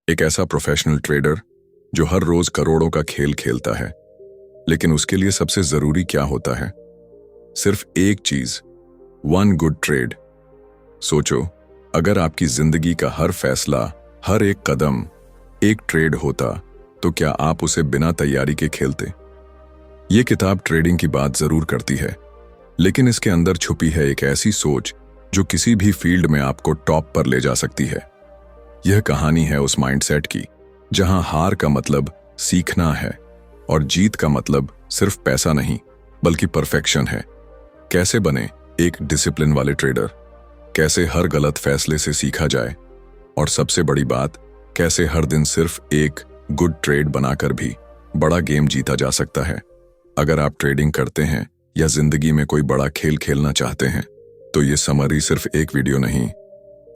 एक ऐसा professional trader जो हर रोज करोड़ों का खेल खेलता है, लेकिन उसके लिए सबसे जरूरी क्या होता है? सिर्फ एक चीज, वन गुड ट्रेड। सोचो, अगर आपकी जिंदगी का हर फैसला, हर एक कदम एक ट्रेड होता, तो क्या आप उसे बिना तैयारी के खेलते? ये किताब ट्रेडिंग की बात जरूर करती है, लेकिन इसके अंदर छुपी है एक ऐसी सोच जो किसी भी फील्ड में आपको टॉप पर ले जा सकती है। यह कहानी है उस माइंडसेट की जहां हार का मतलब सीखना है और जीत का मतलब सिर्फ पैसा नहीं बल्कि परफेक्शन है। कैसे बने एक डिसिप्लिन वाले ट्रेडर, कैसे हर गलत फैसले से सीखा जाए, और सबसे बड़ी बात, कैसे हर दिन सिर्फ एक गुड ट्रेड बनाकर भी बड़ा गेम जीता जा सकता है। अगर आप ट्रेडिंग करते हैं या जिंदगी में कोई बड़ा खेल खेलना चाहते हैं, तो ये समरी सिर्फ एक वीडियो नहीं,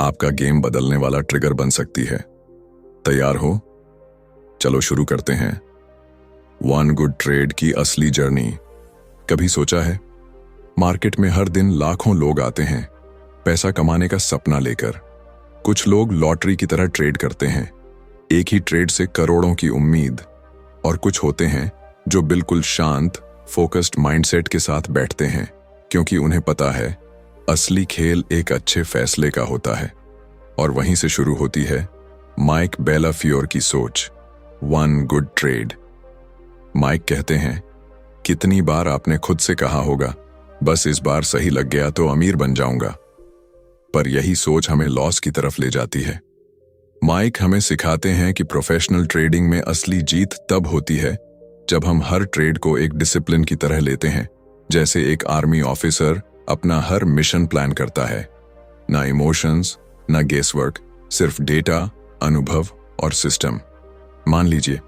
आपका गेम बदलने वाला ट्रिगर बन सकती है। तैयार हो? चलो शुरू करते हैं। वन गुड ट्रेड की असली जर्नी। कभी सोचा है, मार्केट में हर दिन लाखों लोग आते हैं पैसा कमाने का सपना लेकर। कुछ लोग लॉटरी की तरह ट्रेड करते हैं, एक ही ट्रेड से करोड़ों की उम्मीद, और कुछ होते हैं जो बिल्कुल शांत, फोकस्ड माइंडसेट के साथ बैठते हैं, क्योंकि उन्हें पता है असली खेल एक अच्छे फैसले का होता है। और वहीं से शुरू होती है माइक बेलाफियोर की सोच, वन गुड ट्रेड। माइक कहते हैं, कितनी बार आपने खुद से कहा होगा, बस इस बार सही लग गया तो अमीर बन जाऊंगा। पर यही सोच हमें लॉस की तरफ ले जाती है। माइक हमें सिखाते हैं कि प्रोफेशनल ट्रेडिंग में असली जीत तब होती है जब हम हर ट्रेड को एक डिसिप्लिन की तरह लेते हैं, जैसे एक आर्मी ऑफिसर अपना हर मिशन प्लान करता है। ना इमोशंस, ना गेसवर्क, सिर्फ डेटा, अनुभव और सिस्टम। मान लीजिए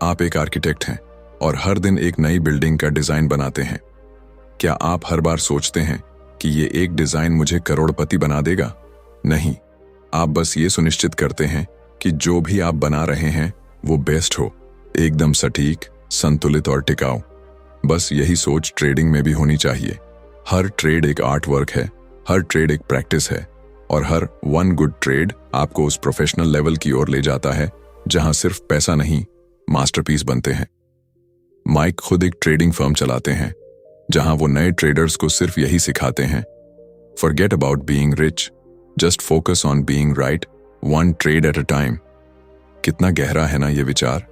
आप एक आर्किटेक्ट हैं और हर दिन एक नई बिल्डिंग का डिजाइन बनाते हैं। क्या आप हर बार सोचते हैं कि ये एक डिजाइन मुझे करोड़पति बना देगा? नहीं, आप बस ये सुनिश्चित करते हैं कि जो भी आप बना रहे हैं वो बेस्ट हो, एकदम सटीक, संतुलित और टिकाऊ। बस यही सोच ट्रेडिंग में भी होनी चाहिए। हर ट्रेड एक आर्ट वर्क है, हर ट्रेड एक प्रैक्टिस है, और हर वन गुड ट्रेड आपको उस प्रोफेशनल लेवल की ओर ले जाता है जहां सिर्फ पैसा नहीं, मास्टरपीस बनते हैं। माइक खुद एक ट्रेडिंग फर्म चलाते हैं जहां वो नए ट्रेडर्स को सिर्फ यही सिखाते हैं, forget about being rich, just focus on being right, one trade at a time. कितना गहरा है ना ये विचार,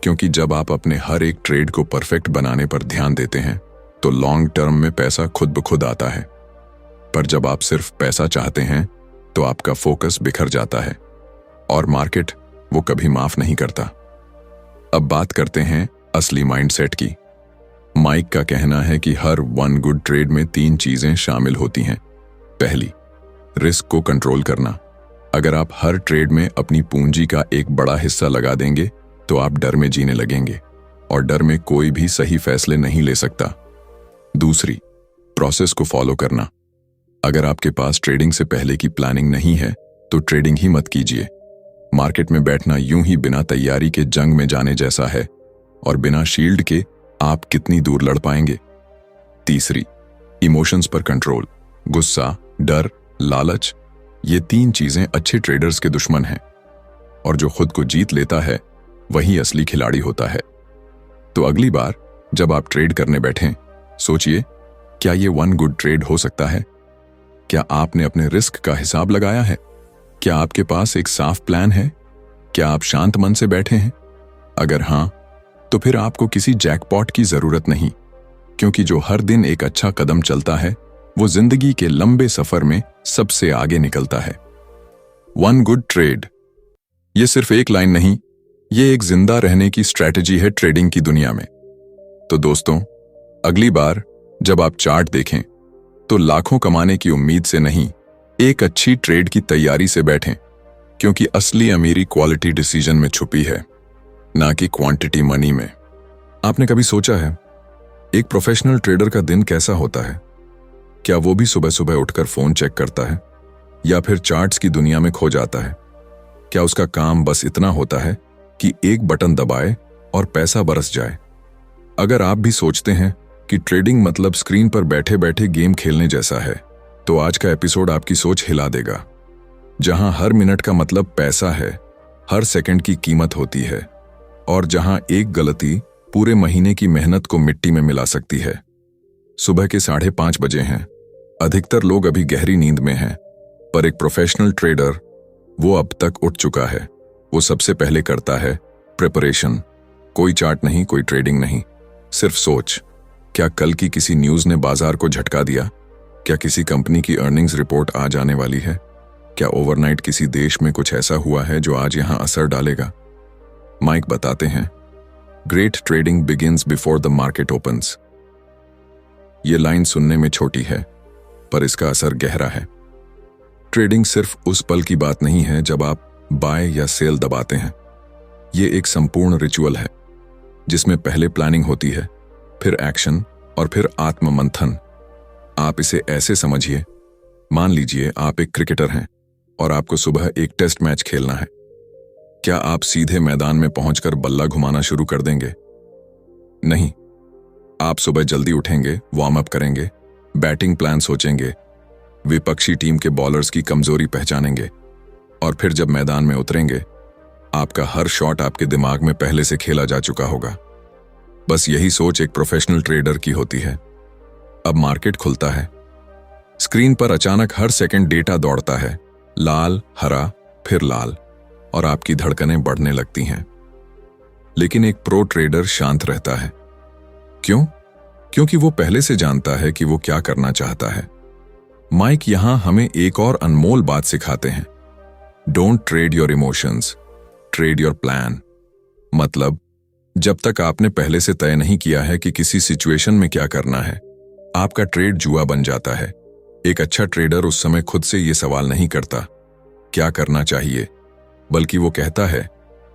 क्योंकि जब आप अपने हर एक ट्रेड को परफेक्ट बनाने पर ध्यान देते हैं तो लॉन्ग टर्म में पैसा खुद ब खुद आता है। पर जब आप सिर्फ पैसा चाहते हैं तो आपका फोकस बिखर जाता है और मार्केट वो कभी माफ नहीं करता। अब बात करते हैं असली माइंडसेट की। माइक का कहना है कि हर वन गुड ट्रेड में 3 चीजें शामिल होती हैं। पहली, रिस्क को कंट्रोल करना। अगर आप हर ट्रेड में अपनी पूंजी का एक बड़ा हिस्सा लगा देंगे तो आप डर में जीने लगेंगे, और डर में कोई भी सही फैसले नहीं ले सकता। दूसरी, प्रोसेस को फॉलो करना। अगर आपके पास ट्रेडिंग से पहले की प्लानिंग नहीं है तो ट्रेडिंग ही मत कीजिए। मार्केट में बैठना यूं ही बिना तैयारी के जंग में जाने जैसा है, और बिना शील्ड के आप कितनी दूर लड़ पाएंगे। तीसरी, इमोशंस पर कंट्रोल। गुस्सा, डर, लालच, ये 3 चीजें अच्छे ट्रेडर्स के दुश्मन हैं, और जो खुद को जीत लेता है वही असली खिलाड़ी होता है। तो अगली बार जब आप ट्रेड करने बैठें, सोचिए, क्या ये वन गुड ट्रेड हो सकता है? क्या आपने अपने रिस्क का हिसाब लगाया है? क्या आपके पास एक साफ प्लान है? क्या आप शांत मन से बैठे हैं? अगर हां, तो फिर आपको किसी जैकपॉट की जरूरत नहीं, क्योंकि जो हर दिन एक अच्छा कदम चलता है वो जिंदगी के लंबे सफर में सबसे आगे निकलता है। वन गुड ट्रेड, ये सिर्फ एक लाइन नहीं, ये एक जिंदा रहने की स्ट्रैटेजी है ट्रेडिंग की दुनिया में। तो दोस्तों, अगली बार जब आप चार्ट देखें तो लाखों कमाने की उम्मीद से नहीं, एक अच्छी ट्रेड की तैयारी से बैठें, क्योंकि असली अमीरी क्वालिटी डिसीजन में छुपी है, ना कि क्वांटिटी मनी में। आपने कभी सोचा है, एक प्रोफेशनल ट्रेडर का दिन कैसा होता है? क्या वो भी सुबह सुबह उठकर फोन चेक करता है, या फिर चार्ट्स की दुनिया में खो जाता है? क्या उसका काम बस इतना होता है कि एक बटन दबाए और पैसा बरस जाए? अगर आप भी सोचते हैं कि ट्रेडिंग मतलब स्क्रीन पर बैठे बैठे गेम खेलने जैसा है, तो आज का एपिसोड आपकी सोच हिला देगा। जहां हर मिनट का मतलब पैसा है, हर सेकंड की कीमत होती है और जहां एक गलती पूरे महीने की मेहनत को मिट्टी में मिला सकती है। सुबह के 5:30 बजे हैं। अधिकतर लोग अभी गहरी नींद में हैं, पर एक प्रोफेशनल ट्रेडर वो अब तक उठ चुका है। वो सबसे पहले करता है प्रिपरेशन। कोई चार्ट नहीं, कोई ट्रेडिंग नहीं, सिर्फ सोच। क्या कल की किसी न्यूज़ ने बाजार को झटका दिया? क्या किसी कंपनी की अर्निंग्स रिपोर्ट आज आने वाली है? क्या ओवरनाइट किसी देश में कुछ ऐसा हुआ है जो आज यहां असर डालेगा? माइक बताते हैं, great trading begins before the market opens. ये लाइन सुनने में छोटी है, पर इसका असर गहरा है। ट्रेडिंग सिर्फ उस पल की बात नहीं है जब आप बाय या सेल दबाते हैं। ये एक संपूर्ण रिचुअल है जिसमें पहले प्लानिंग होती है, फिर एक्शन और फिर आत्ममंथन। आप इसे ऐसे समझिए, मान लीजिए आप एक क्रिकेटर हैं और आपको सुबह एक टेस्ट मैच खेलना है। क्या आप सीधे मैदान में पहुंचकर बल्ला घुमाना शुरू कर देंगे? नहीं। आप सुबह जल्दी उठेंगे, वार्म अप करेंगे, बैटिंग प्लान सोचेंगे, विपक्षी टीम के बॉलर्स की कमजोरी पहचानेंगे और फिर जब मैदान में उतरेंगे, आपका हर शॉट आपके दिमाग में पहले से खेला जा चुका होगा। बस यही सोच एक प्रोफेशनल ट्रेडर की होती है। अब मार्केट खुलता है, स्क्रीन पर अचानक हर सेकंड डेटा दौड़ता है, लाल, हरा, फिर लाल, और आपकी धड़कनें बढ़ने लगती हैं। लेकिन एक प्रो ट्रेडर शांत रहता है। क्यों? क्योंकि वो पहले से जानता है कि वो क्या करना चाहता है। माइक यहां हमें एक और अनमोल बात सिखाते हैं, don't trade your emotions, trade your plan. मतलब जब तक आपने पहले से तय नहीं किया है कि किसी सिचुएशन में क्या करना है, आपका ट्रेड जुआ बन जाता है। एक अच्छा ट्रेडर उस समय खुद से ये सवाल नहीं करता क्या करना चाहिए, बल्कि वो कहता है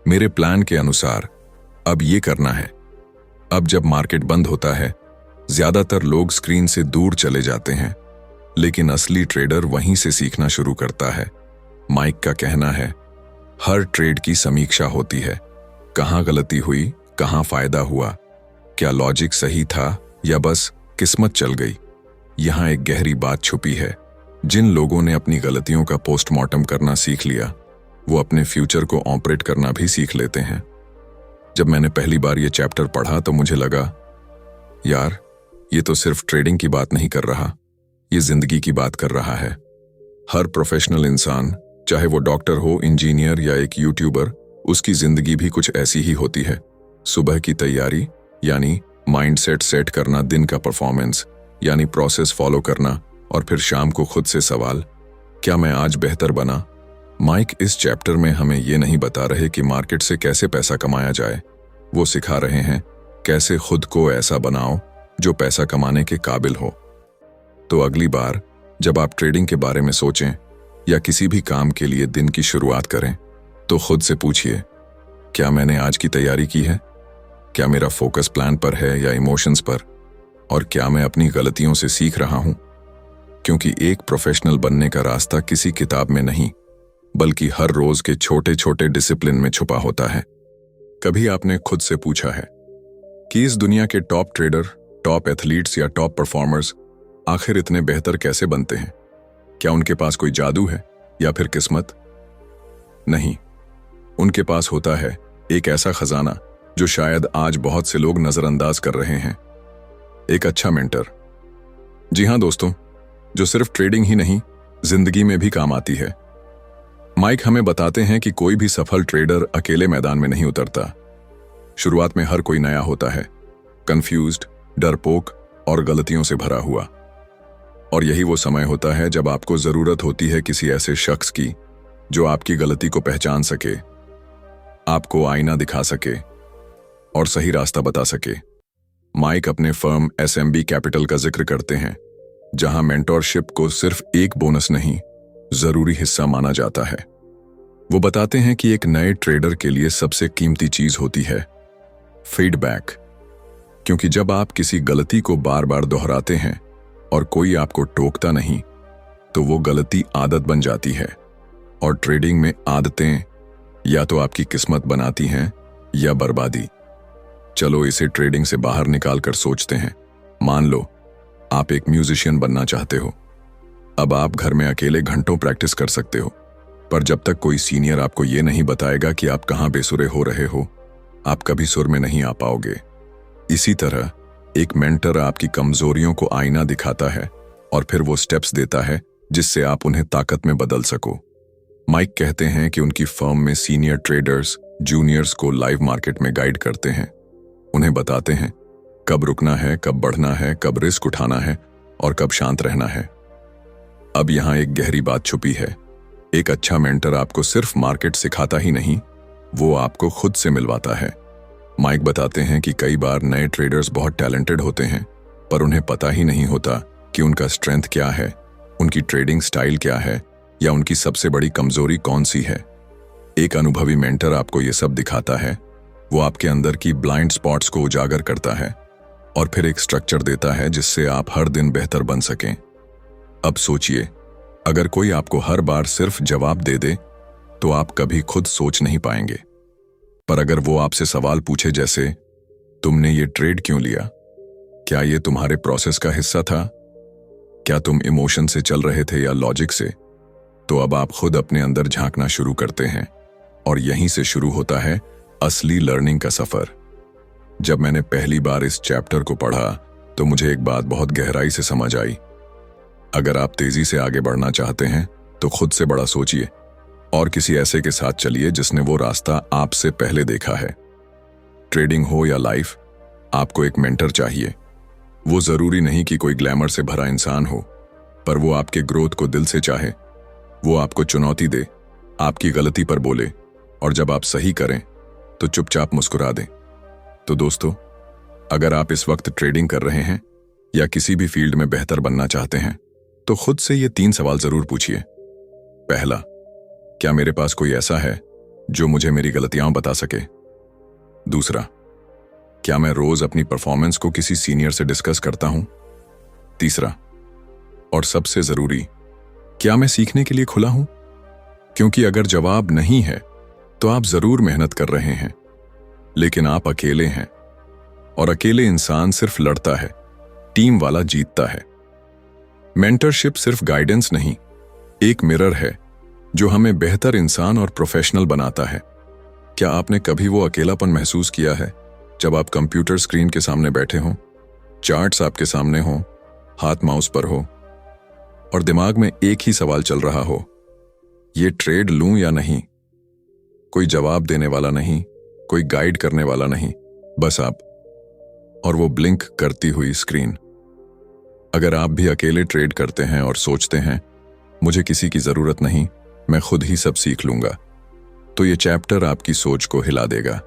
मेरे प्लान के अनुसार अब ये करना है। अब जब मार्केट बंद होता है, ज्यादातर लोग स्क्रीन से दूर चले जाते हैं, लेकिन असली ट्रेडर वहीं से सीखना शुरू करता है। माइक का कहना है, हर ट्रेड की समीक्षा होती है। कहां गलती हुई, कहां फायदा हुआ, क्या लॉजिक सही था या बस किस्मत चल गई। यहां एक गहरी बात छुपी है। जिन लोगों ने अपनी गलतियों का पोस्टमार्टम करना सीख लिया, वो अपने फ्यूचर को ऑपरेट करना भी सीख लेते हैं। जब मैंने पहली बार ये चैप्टर पढ़ा तो मुझे लगा, यार ये तो सिर्फ ट्रेडिंग की बात नहीं कर रहा, ये जिंदगी की बात कर रहा है। हर प्रोफेशनल इंसान, चाहे वो डॉक्टर हो, इंजीनियर या एक यूट्यूबर, उसकी जिंदगी भी कुछ ऐसी ही होती है। सुबह की तैयारी यानी माइंडसेट सेट करना, दिन का परफॉर्मेंस यानी प्रोसेस फॉलो करना, और फिर शाम को खुद से सवाल, क्या मैं आज बेहतर बना। माइक इस चैप्टर में हमें ये नहीं बता रहे कि मार्केट से कैसे पैसा कमाया जाए, वो सिखा रहे हैं कैसे खुद को ऐसा बनाओ जो पैसा कमाने के काबिल हो। तो अगली बार जब आप ट्रेडिंग के बारे में सोचें या किसी भी काम के लिए दिन की शुरुआत करें, तो खुद से पूछिए, क्या मैंने आज की तैयारी की है? क्या मेरा फोकस प्लान पर है या इमोशंस पर? और क्या मैं अपनी गलतियों से सीख रहा हूं? क्योंकि एक प्रोफेशनल बनने का रास्ता किसी किताब में नहीं, बल्कि हर रोज के छोटे छोटे डिसिप्लिन में छुपा होता है। कभी आपने खुद से पूछा है कि इस दुनिया के टॉप ट्रेडर, टॉप एथलीट्स या टॉप परफॉर्मर्स आखिर इतने बेहतर कैसे बनते हैं? क्या उनके पास कोई जादू है या फिर किस्मत? नहीं, उनके पास होता है एक ऐसा खजाना जो शायद आज बहुत से लोग नजरअंदाज कर रहे हैं, एक अच्छा मेंटर। जी हां दोस्तों, जो सिर्फ ट्रेडिंग ही नहीं, जिंदगी में भी काम आती है। माइक हमें बताते हैं कि कोई भी सफल ट्रेडर अकेले मैदान में नहीं उतरता। शुरुआत में हर कोई नया होता है, कंफ्यूज्ड, डरपोक और गलतियों से भरा हुआ। और यही वो समय होता है जब आपको जरूरत होती है किसी ऐसे शख्स की जो आपकी गलती को पहचान सके, आपको आईना दिखा सके और सही रास्ता बता सके। माइक अपने फर्म SMB कैपिटल का जिक्र करते हैं, जहां मेंटोरशिप को सिर्फ एक बोनस नहीं, जरूरी हिस्सा माना जाता है। वो बताते हैं कि एक नए ट्रेडर के लिए सबसे कीमती चीज होती है फीडबैक, क्योंकि जब आप किसी गलती को बार बार दोहराते हैं और कोई आपको टोकता नहीं, तो वो गलती आदत बन जाती है। और ट्रेडिंग में आदतें या तो आपकी किस्मत बनाती हैं या बर्बादी। चलो इसे ट्रेडिंग से बाहर निकालकर सोचते हैं। मान लो आप एक म्यूजिशियन बनना चाहते हो। अब आप घर में अकेले घंटों प्रैक्टिस कर सकते हो, पर जब तक कोई सीनियर आपको ये नहीं बताएगा कि आप कहाँ बेसुरे हो रहे हो, आप कभी सुर में नहीं आ पाओगे। इसी तरह एक मेंटर आपकी कमजोरियों को आईना दिखाता है और फिर वो स्टेप्स देता है जिससे आप उन्हें ताकत में बदल सको। माइक कहते हैं कि उनकी फर्म में सीनियर ट्रेडर्स जूनियर्स को लाइव मार्केट में गाइड करते हैं, उन्हें बताते हैं कब रुकना है, कब बढ़ना है, कब रिस्क उठाना है और कब शांत रहना है। अब यहां एक गहरी बात छुपी है। एक अच्छा मेंटर आपको सिर्फ मार्केट सिखाता ही नहीं, वो आपको खुद से मिलवाता है। माइक बताते हैं कि कई बार नए ट्रेडर्स बहुत टैलेंटेड होते हैं, पर उन्हें पता ही नहीं होता कि उनका स्ट्रेंथ क्या है, उनकी ट्रेडिंग स्टाइल क्या है या उनकी सबसे बड़ी कमजोरी कौन सी है। एक अनुभवी मेंटर आपको ये सब दिखाता है, वो आपके अंदर की ब्लाइंड स्पॉट्स को उजागर करता है और फिर एक स्ट्रक्चर देता है जिससे आप हर दिन बेहतर बन सकें। अब सोचिए, अगर कोई आपको हर बार सिर्फ जवाब दे दे तो आप कभी खुद सोच नहीं पाएंगे। पर अगर वो आपसे सवाल पूछे जैसे, तुमने ये ट्रेड क्यों लिया, क्या ये तुम्हारे प्रोसेस का हिस्सा था, क्या तुम इमोशन से चल रहे थे या लॉजिक से, तो अब आप खुद अपने अंदर झांकना शुरू करते हैं और यहीं से शुरू होता है असली लर्निंग का सफर। जब मैंने पहली बार इस चैप्टर को पढ़ा तो मुझे एक बात बहुत गहराई से समझ आई। अगर आप तेजी से आगे बढ़ना चाहते हैं तो खुद से बड़ा सोचिए और किसी ऐसे के साथ चलिए जिसने वो रास्ता आपसे पहले देखा है। ट्रेडिंग हो या लाइफ, आपको एक मेंटर चाहिए। वो जरूरी नहीं कि कोई ग्लैमर से भरा इंसान हो, पर वो आपके ग्रोथ को दिल से चाहे, वो आपको चुनौती दे, आपकी गलती पर बोले और जब आप सही करें तो चुपचाप मुस्कुरा दें। तो दोस्तों, अगर आप इस वक्त ट्रेडिंग कर रहे हैं या किसी भी फील्ड में बेहतर बनना चाहते हैं तो खुद से ये 3 सवाल जरूर पूछिए। पहला, क्या मेरे पास कोई ऐसा है जो मुझे मेरी गलतियां बता सके? दूसरा, क्या मैं रोज अपनी परफॉर्मेंस को किसी सीनियर से डिस्कस करता हूं? तीसरा, और सबसे जरूरी, क्या मैं सीखने के लिए खुला हूं? क्योंकि अगर जवाब नहीं है तो आप जरूर मेहनत कर रहे हैं, लेकिन आप अकेले हैं और अकेले इंसान सिर्फ लड़ता है, टीम वाला जीतता है। मेंटरशिप सिर्फ गाइडेंस नहीं, एक मिरर है जो हमें बेहतर इंसान और प्रोफेशनल बनाता है। क्या आपने कभी वो अकेलापन महसूस किया है जब आप कंप्यूटर स्क्रीन के सामने बैठे हों, चार्ट्स आपके सामने हों, हाथ माउस पर हो और दिमाग में एक ही सवाल चल रहा हो, ये ट्रेड लूं या नहीं? कोई जवाब देने वाला नहीं, कोई गाइड करने वाला नहीं, बस आप और वो ब्लिंक करती हुई स्क्रीन। अगर आप भी अकेले ट्रेड करते हैं और सोचते हैं मुझे किसी की जरूरत नहीं, मैं खुद ही सब सीख लूंगा, तो ये चैप्टर आपकी सोच को हिला देगा।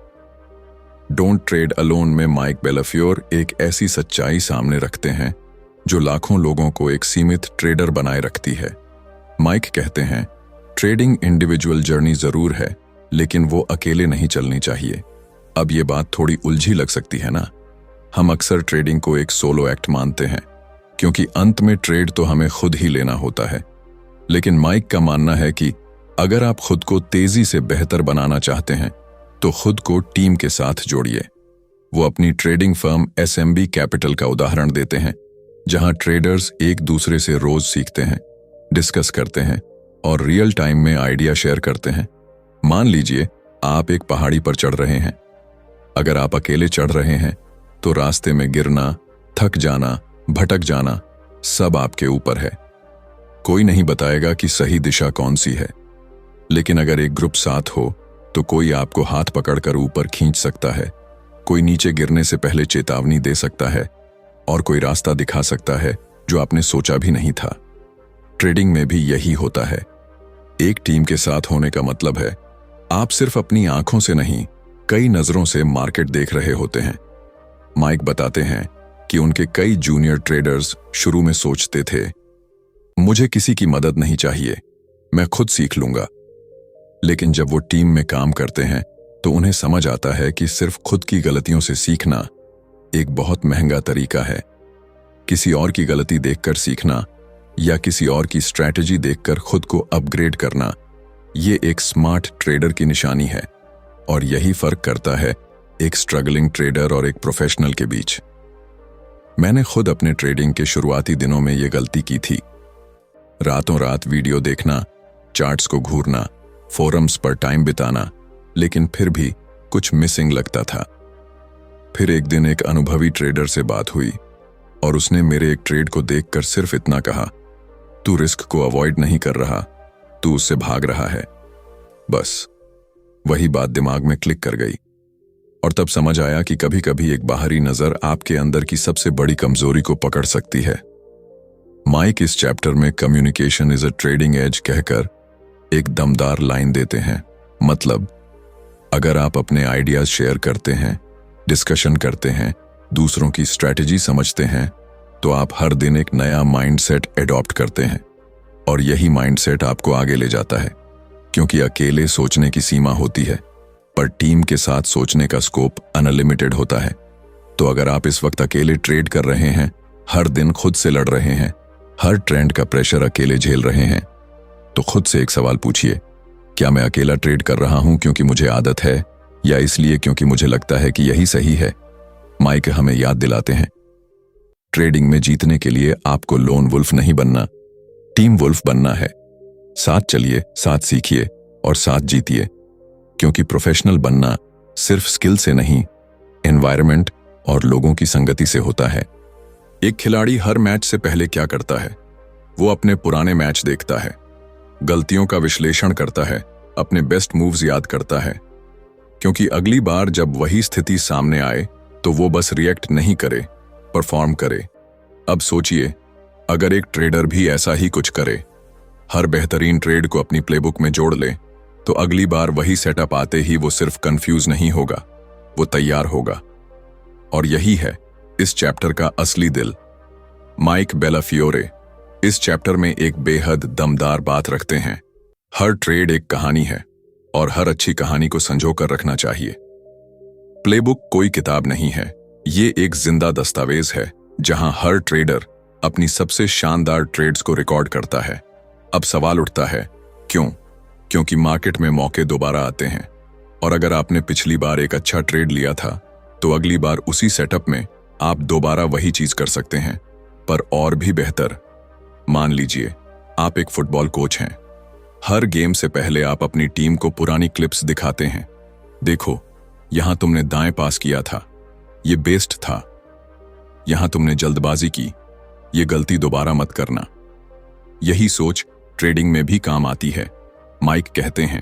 डोंट ट्रेड अलोन में माइक बेलाफियोर एक ऐसी सच्चाई सामने रखते हैं जो लाखों लोगों को एक सीमित ट्रेडर बनाए रखती है। माइक कहते हैं, ट्रेडिंग इंडिविजुअल जर्नी जरूर है, लेकिन वो अकेले नहीं चलनी चाहिए। अब ये बात थोड़ी उलझी लग सकती है ना? हम अक्सर ट्रेडिंग को एक सोलो एक्ट मानते हैं क्योंकि अंत में ट्रेड तो हमें खुद ही लेना होता है। लेकिन माइक का मानना है कि अगर आप खुद को तेजी से बेहतर बनाना चाहते हैं तो खुद को टीम के साथ जोड़िए। वो अपनी ट्रेडिंग फर्म SMB कैपिटल का उदाहरण देते हैं, जहां ट्रेडर्स एक दूसरे से रोज सीखते हैं, डिस्कस करते हैं और रियल टाइम में आइडिया शेयर करते हैं। मान लीजिए आप एक पहाड़ी पर चढ़ रहे हैं। अगर आप अकेले चढ़ रहे हैं तो रास्ते में गिरना, थक जाना, भटक जाना सब आपके ऊपर है। कोई नहीं बताएगा कि सही दिशा कौन सी है, लेकिन अगर एक ग्रुप साथ हो तो कोई आपको हाथ पकड़कर ऊपर खींच सकता है, कोई नीचे गिरने से पहले चेतावनी दे सकता है और कोई रास्ता दिखा सकता है जो आपने सोचा भी नहीं था। ट्रेडिंग में भी यही होता है। एक टीम के साथ होने का मतलब है आप सिर्फ अपनी आंखों से नहीं, कई नजरों से मार्केट देख रहे होते हैं। माइक बताते हैं कि उनके कई जूनियर ट्रेडर्स शुरू में सोचते थे, मुझे किसी की मदद नहीं चाहिए, मैं खुद सीख लूंगा। लेकिन जब वो टीम में काम करते हैं तो उन्हें समझ आता है कि सिर्फ खुद की गलतियों से सीखना एक बहुत महंगा तरीका है। किसी और की गलती देखकर सीखना या किसी और की स्ट्रैटेजी देखकर खुद को अपग्रेड करना, ये एक स्मार्ट ट्रेडर की निशानी है और यही फर्क करता है एक स्ट्रगलिंग ट्रेडर और एक प्रोफेशनल के बीच। मैंने खुद अपने ट्रेडिंग के शुरुआती दिनों में ये गलती की थी। रातों रात वीडियो देखना, चार्ट्स को घूरना फोरम्स पर टाइम बिताना, लेकिन फिर भी कुछ मिसिंग लगता था। फिर एक दिन एक अनुभवी ट्रेडर से बात हुई और उसने मेरे एक ट्रेड को देखकर सिर्फ इतना कहा, तू रिस्क को अवॉइड नहीं कर रहा, तू उससे भाग रहा है। बस वही बात दिमाग में क्लिक कर गई और तब समझ आया कि कभी कभी एक बाहरी नजर आपके अंदर की सबसे बड़ी कमजोरी को पकड़ सकती है। माइक इस चैप्टर में communication is a trading edge कहकर एक दमदार लाइन देते हैं। मतलब, अगर आप अपने आइडियाज शेयर करते हैं, डिस्कशन करते हैं, दूसरों की स्ट्रैटेजी समझते हैं, तो आप हर दिन एक नया माइंडसेट एडॉप्ट करते हैं और यही माइंडसेट आपको आगे ले जाता है। क्योंकि अकेले सोचने की सीमा होती है, पर टीम के साथ सोचने का स्कोप अनलिमिटेड होता है। तो अगर आप इस वक्त अकेले ट्रेड कर रहे हैं, हर दिन खुद से लड़ रहे हैं, हर ट्रेंड का प्रेशर अकेले झेल रहे हैं, तो खुद से एक सवाल पूछिए, क्या मैं अकेला ट्रेड कर रहा हूं क्योंकि मुझे आदत है, या इसलिए क्योंकि मुझे लगता है कि यही सही है? माइक हमें याद दिलाते हैं, ट्रेडिंग में जीतने के लिए आपको लोन वुल्फ नहीं बनना, टीम वुल्फ बनना है। साथ चलिए, साथ सीखिए और साथ जीतिए। क्योंकि प्रोफेशनल बनना सिर्फ स्किल से नहीं, एनवायरनमेंट और लोगों की संगति से होता है। एक खिलाड़ी हर मैच से पहले क्या करता है? वो अपने पुराने मैच देखता है, गलतियों का विश्लेषण करता है, अपने बेस्ट मूव्स याद करता है, क्योंकि अगली बार जब वही स्थिति सामने आए तो वो बस रिएक्ट नहीं करे, परफॉर्म करे। अब सोचिए, अगर एक ट्रेडर भी ऐसा ही कुछ करे, हर बेहतरीन ट्रेड को अपनी प्लेबुक में जोड़ ले, तो अगली बार वही सेटअप आते ही वो सिर्फ कंफ्यूज नहीं होगा, वो तैयार होगा। और यही है इस चैप्टर का असली दिल। माइक बेलाफियोरे इस चैप्टर में एक बेहद दमदार बात रखते हैं, हर ट्रेड एक कहानी है और हर अच्छी कहानी को संजोकर रखना चाहिए। प्लेबुक कोई किताब नहीं है, ये एक जिंदा दस्तावेज है जहां हर ट्रेडर अपनी सबसे शानदार ट्रेड्स को रिकॉर्ड करता है। अब सवाल उठता है, क्यों? क्योंकि मार्केट में मौके दोबारा आते हैं, और अगर आपने पिछली बार एक अच्छा ट्रेड लिया था तो अगली बार उसी सेटअप में आप दोबारा वही चीज कर सकते हैं, पर और भी बेहतर। मान लीजिए आप एक फुटबॉल कोच हैं। हर गेम से पहले आप अपनी टीम को पुरानी क्लिप्स दिखाते हैं। देखो, यहां तुमने दाएं पास किया था, ये बेस्ट था। यहां तुमने जल्दबाजी की, ये गलती दोबारा मत करना। यही सोच ट्रेडिंग में भी काम आती है। माइक कहते हैं,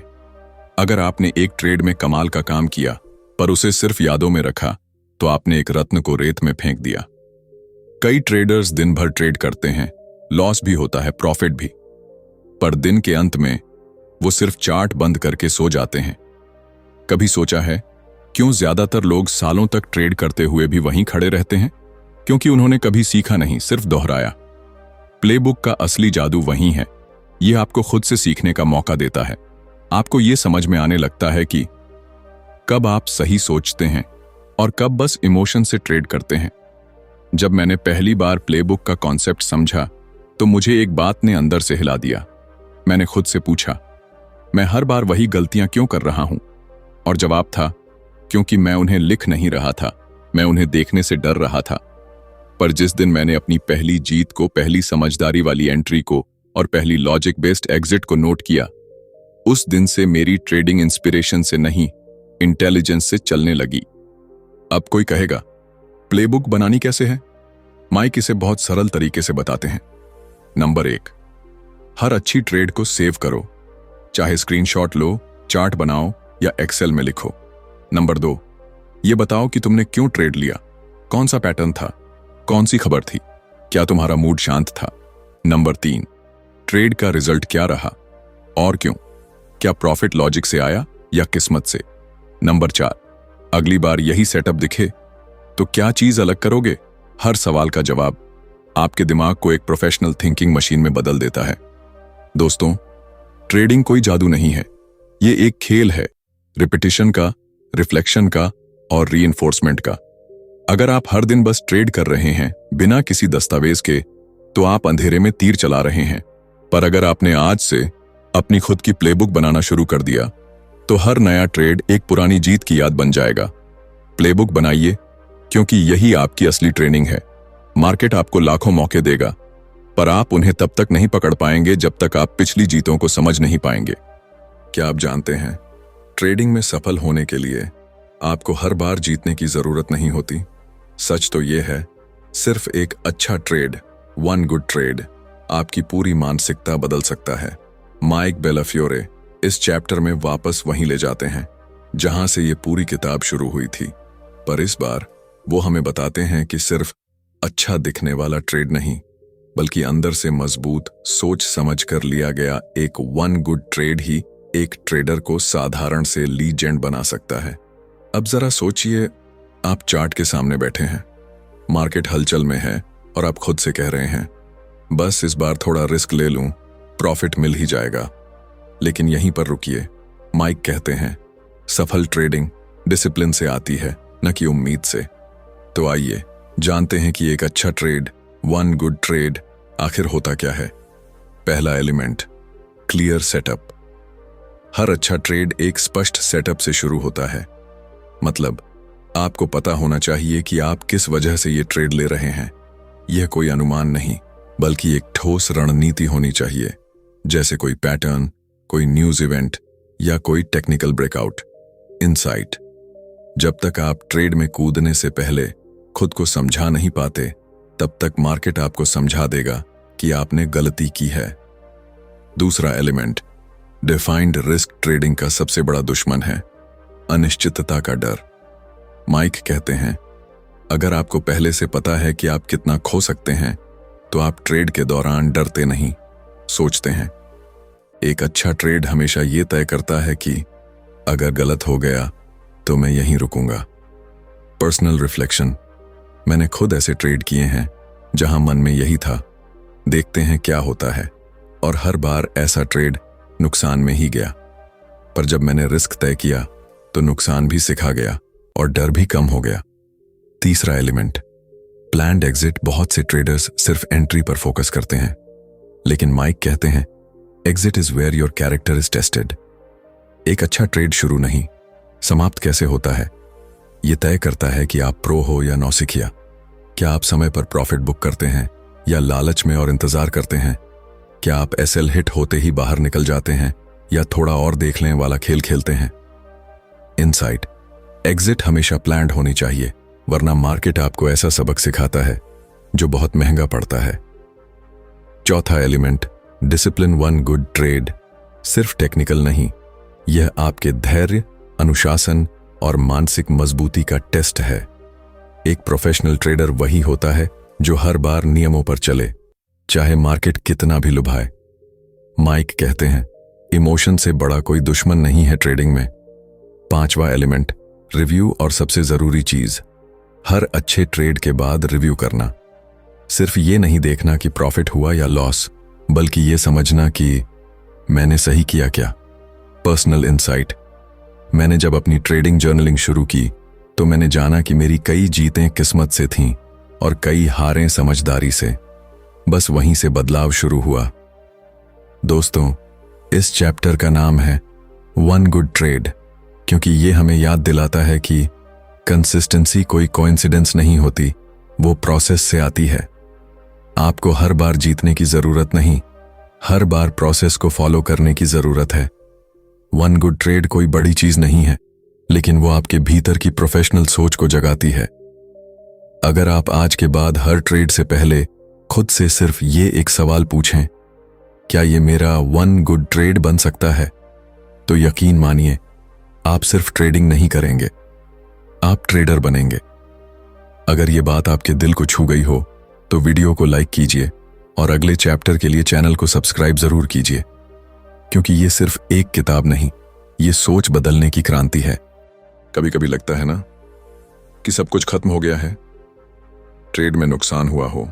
अगर आपने एक ट्रेड में कमाल का काम किया पर उसे सिर्फ यादों में रखा, तो आपने एक रत्न को रेत में फेंक दिया। कई ट्रेडर्स दिन भर ट्रेड करते हैं, लॉस भी होता है, प्रॉफिट भी, पर दिन के अंत में वो सिर्फ चार्ट बंद करके सो जाते हैं। कभी सोचा है क्यों ज्यादातर लोग सालों तक ट्रेड करते हुए भी वहीं खड़े रहते हैं? क्योंकि उन्होंने कभी सीखा नहीं, सिर्फ दोहराया। प्लेबुक का असली जादू वहीं है। ये आपको खुद से सीखने का मौका देता है। आपको ये समझ में आने लगता है कि कब आप सही सोचते हैं और कब बस इमोशन से ट्रेड करते हैं। जब मैंने पहली बार प्लेबुक का कॉन्सेप्ट समझा तो मुझे एक बात ने अंदर से हिला दिया। मैंने खुद से पूछा, मैं हर बार वही गलतियां क्यों कर रहा हूं? और जवाब था, क्योंकि मैं उन्हें लिख नहीं रहा था, मैं उन्हें देखने से डर रहा था। पर जिस दिन मैंने अपनी पहली जीत को, पहली समझदारी वाली एंट्री को और पहली लॉजिक बेस्ड एग्जिट को नोट किया, उस दिन से मेरी ट्रेडिंग इंस्पिरेशन से नहीं, इंटेलिजेंस से चलने लगी। अब कोई कहेगा, प्लेबुक बनानी कैसे है? माइक इसे बहुत सरल तरीके से बताते हैं। नंबर 1, हर अच्छी ट्रेड को सेव करो, चाहे स्क्रीनशॉट लो, चार्ट बनाओ या एक्सेल में लिखो। नंबर 2, ये बताओ कि तुमने क्यों ट्रेड लिया, कौन सा पैटर्न था, कौन सी खबर थी, क्या तुम्हारा मूड शांत था। नंबर 3, ट्रेड का रिजल्ट क्या रहा और क्यों, क्या प्रॉफिट लॉजिक से आया या किस्मत से। नंबर 4, अगली बार यही सेटअप दिखे तो क्या चीज अलग करोगे। हर सवाल का जवाब आपके दिमाग को एक प्रोफेशनल थिंकिंग मशीन में बदल देता है। दोस्तों, ट्रेडिंग कोई जादू नहीं है, ये एक खेल है, रिपीटिशन का, रिफ्लेक्शन का और रीइंफोर्समेंट का। अगर आप हर दिन बस ट्रेड कर रहे हैं बिना किसी दस्तावेज के, तो आप अंधेरे में तीर चला रहे हैं। पर अगर आपने आज से अपनी खुद की प्लेबुक बनाना शुरू कर दिया, तो हर नया ट्रेड एक पुरानी जीत की याद बन जाएगा। प्लेबुक बनाइए, क्योंकि यही आपकी असली ट्रेनिंग है। मार्केट आपको लाखों मौके देगा, पर आप उन्हें तब तक नहीं पकड़ पाएंगे जब तक आप पिछली जीतों को समझ नहीं पाएंगे। क्या आप जानते हैं, ट्रेडिंग में सफल होने के लिए आपको हर बार जीतने की जरूरत नहीं होती। सच तो यह है, सिर्फ एक अच्छा ट्रेड, वन गुड ट्रेड, आपकी पूरी मानसिकता बदल सकता है। माइक बेलाफियोरे इस चैप्टर में वापस वहीं ले जाते हैं जहां से ये पूरी किताब शुरू हुई थी, पर इस बार वो हमें बताते हैं कि सिर्फ अच्छा दिखने वाला ट्रेड नहीं, बल्कि अंदर से मजबूत सोच समझ कर लिया गया एक वन गुड ट्रेड ही एक ट्रेडर को साधारण से लीजेंड बना सकता है। अब जरा सोचिए, आप चार्ट के सामने बैठे हैं, मार्केट हलचल में है और आप खुद से कह रहे हैं, बस इस बार थोड़ा रिस्क ले लूं, प्रॉफिट मिल ही जाएगा। लेकिन यहीं पर रुकिए। माइक कहते हैं, सफल ट्रेडिंग डिसिप्लिन से आती है, न कि उम्मीद से। तो आइए जानते हैं कि एक अच्छा ट्रेड, वन गुड ट्रेड आखिर होता क्या है। पहला एलिमेंट, क्लियर सेटअप। हर अच्छा ट्रेड एक स्पष्ट सेटअप से शुरू होता है। मतलब आपको पता होना चाहिए कि आप किस वजह से ये ट्रेड ले रहे हैं। यह कोई अनुमान नहीं, बल्कि एक ठोस रणनीति होनी चाहिए, जैसे कोई पैटर्न, कोई न्यूज इवेंट या कोई टेक्निकल ब्रेकआउट, इनसाइट। जब तक आप ट्रेड में कूदने से पहले खुद को समझा नहीं पाते, तब तक मार्केट आपको समझा देगा कि आपने गलती की है। दूसरा एलिमेंट, डिफाइंड रिस्क ट्रेडिंग का सबसे बड़ा दुश्मन है अनिश्चितता का डर। माइक कहते हैं, अगर आपको पहले से पता है कि आप कितना खो सकते हैं, तो आप ट्रेड के दौरान डरते नहीं, सोचते हैं। एक अच्छा ट्रेड हमेशा ये तय करता है कि अगर गलत हो गया तो मैं यहीं रुकूंगा। Personal reflection. मैंने खुद ऐसे ट्रेड किए हैं जहां मन में यही था, देखते हैं क्या होता है, और हर बार ऐसा ट्रेड नुकसान में ही गया। पर जब मैंने रिस्क तय किया तो नुकसान भी सिखा गया और डर भी कम हो गया। तीसरा एलिमेंट, प्लान्ड एग्जिट। बहुत से ट्रेडर्स सिर्फ एंट्री पर फोकस करते हैं, लेकिन माइक कहते हैं, exit is where your character is tested. एक अच्छा ट्रेड शुरू नहीं, समाप्त कैसे होता है, यह तय करता है कि आप प्रो हो या नौसिखिया। क्या आप समय पर प्रॉफिट बुक करते हैं या लालच में और इंतजार करते हैं? क्या आप एसएल हिट होते ही बाहर निकल जाते हैं या थोड़ा और देख लें वाला खेल खेलते हैं? इनसाइट। एग्जिट हमेशा प्लान्ड होनी चाहिए, वरना मार्केट आपको ऐसा सबक सिखाता है जो बहुत महंगा पड़ता है। चौथा element, discipline. One good trade सिर्फ टेक्निकल नहीं, यह आपके धैर्य, अनुशासन और मानसिक मजबूती का टेस्ट है। एक प्रोफेशनल ट्रेडर वही होता है जो हर बार नियमों पर चले, चाहे मार्केट कितना भी लुभाए। माइक कहते हैं, इमोशन से बड़ा कोई दुश्मन नहीं है ट्रेडिंग में। पांचवा एलिमेंट, रिव्यू। और सबसे जरूरी चीज, हर अच्छे ट्रेड के बाद रिव्यू करना। सिर्फ ये नहीं देखना कि प्रॉफिट हुआ या लॉस, बल्कि ये समझना कि मैंने सही किया क्या। Personal insight. मैंने जब अपनी ट्रेडिंग जर्नलिंग शुरू की तो मैंने जाना कि मेरी कई जीतें किस्मत से थीं और कई हारें समझदारी से। बस वहीं से बदलाव शुरू हुआ। दोस्तों, इस चैप्टर का नाम है वन गुड ट्रेड, क्योंकि ये हमें याद दिलाता है कि कंसिस्टेंसी कोई कोइंसिडेंस नहीं होती, वो प्रोसेस से आती है। आपको हर बार जीतने की जरूरत नहीं, हर बार प्रोसेस को फॉलो करने की जरूरत है। वन गुड ट्रेड कोई बड़ी चीज नहीं है, लेकिन वो आपके भीतर की प्रोफेशनल सोच को जगाती है। अगर आप आज के बाद हर ट्रेड से पहले खुद से सिर्फ ये एक सवाल पूछें, क्या ये मेरा वन गुड ट्रेड बन सकता है, तो यकीन मानिए आप सिर्फ ट्रेडिंग नहीं करेंगे, आप ट्रेडर बनेंगे। अगर ये बात आपके दिल को छू गई हो तो वीडियो को लाइक कीजिए और अगले चैप्टर के लिए चैनल को सब्सक्राइब जरूर कीजिए, क्योंकि ये सिर्फ एक किताब नहीं, ये सोच बदलने की क्रांति है। कभी कभी लगता है ना कि सब कुछ खत्म हो गया है, ट्रेड में नुकसान हुआ हो,